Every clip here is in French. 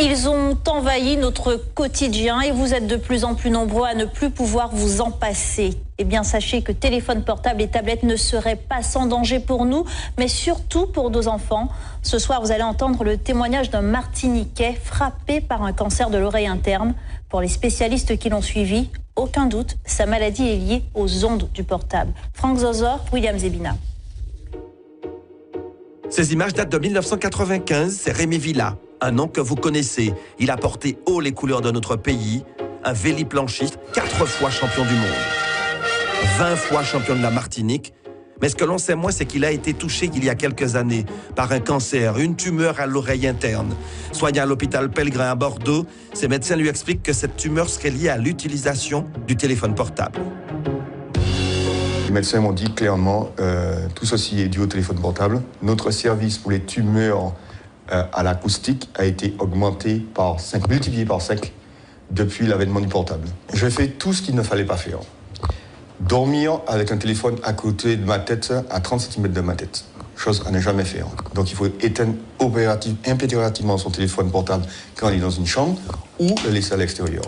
Ils ont envahi notre quotidien et vous êtes de plus en plus nombreux à ne plus pouvoir vous en passer. Eh bien, sachez que téléphone portable et tablettes ne seraient pas sans danger pour nous, mais surtout pour nos enfants. Ce soir, vous allez entendre le témoignage d'un Martiniquais frappé par un cancer de l'oreille interne. Pour les spécialistes qui l'ont suivi, aucun doute, sa maladie est liée aux ondes du portable. Franck Zozor, William Zebina. Ces images datent de 1995, c'est Rémi Villa, un nom que vous connaissez. Il a porté haut les couleurs de notre pays, un véliplanchiste, 4 fois champion du monde, 20 fois champion de la Martinique. Mais ce que l'on sait moins, c'est qu'il a été touché il y a quelques années par un cancer, une tumeur à l'oreille interne. Soigné à l'hôpital Pellegrin à Bordeaux, ses médecins lui expliquent que cette tumeur serait liée à l'utilisation du téléphone portable. Les médecins m'ont dit clairement, tout ceci est dû au téléphone portable. Notre service pour les tumeurs à l'acoustique a été augmenté par 5, multiplié par 5 depuis l'avènement du portable. J'ai fait tout ce qu'il ne fallait pas faire. Dormir avec un téléphone à côté de ma tête, à 30 cm de ma tête. Chose à ne jamais faire. Donc il faut éteindre impérativement son téléphone portable quand il est dans une chambre ou le laisser à l'extérieur.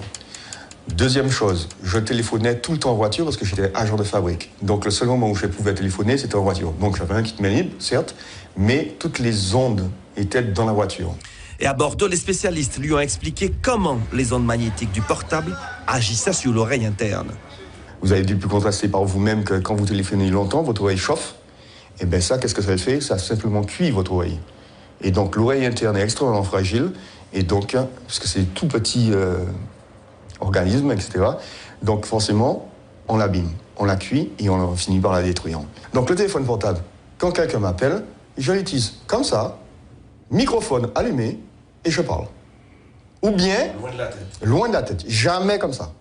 Deuxième chose, je téléphonais tout le temps en voiture parce que j'étais agent de fabrique. Donc le seul moment où je pouvais téléphoner, c'était en voiture. Donc j'avais un kit main libre, certes, mais toutes les ondes étaient dans la voiture. Et à Bordeaux, les spécialistes lui ont expliqué comment les ondes magnétiques du portable agissaient sur l'oreille interne. Vous avez dû constater par vous-même que quand vous téléphonez longtemps, votre oreille chauffe. Et bien ça, qu'est-ce que ça fait? Ça simplement cuit votre oreille. Et donc l'oreille interne est extrêmement fragile. Et donc, parce que c'est tout petit organisme, etc. Donc forcément, on l'abîme, on la cuit et on finit par la détruire. Donc le téléphone portable, quand quelqu'un m'appelle, je l'utilise comme ça, microphone allumé, et je parle. Ou bien, loin de la tête. Loin de la tête, jamais comme ça.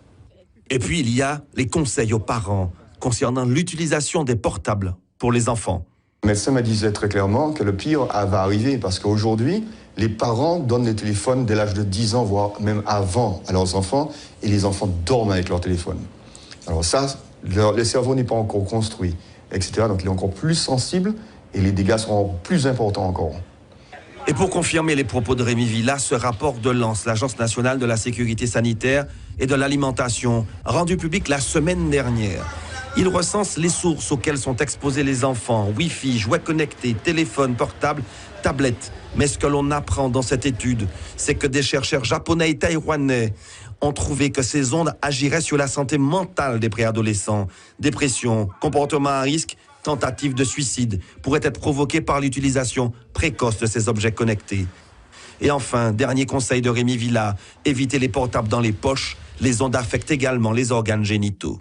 Et puis, il y a les conseils aux parents concernant l'utilisation des portables pour les enfants. Le médecin me disait très clairement que le pire va arriver parce qu'aujourd'hui, les parents donnent les téléphones dès l'âge de 10 ans, voire même avant, à leurs enfants, et les enfants dorment avec leur téléphone. Alors ça, le cerveau n'est pas encore construit, etc. Donc il est encore plus sensible et les dégâts seront plus importants encore. Et pour confirmer les propos de Rémi Villa, ce rapport de l'ANS, l'Agence nationale de la sécurité sanitaire et de l'alimentation, rendu public la semaine dernière. Il recense les sources auxquelles sont exposés les enfants, Wi-Fi, jouets connectés, téléphones portables, tablettes. Mais ce que l'on apprend dans cette étude, c'est que des chercheurs japonais et taïwanais ont trouvé que ces ondes agiraient sur la santé mentale des préadolescents. Dépression, comportement à risque, tentative de suicide pourraient être provoquées par l'utilisation précoce de ces objets connectés. Et enfin, dernier conseil de Rémi Villa, évitez les portables dans les poches. Les ondes affectent également les organes génitaux.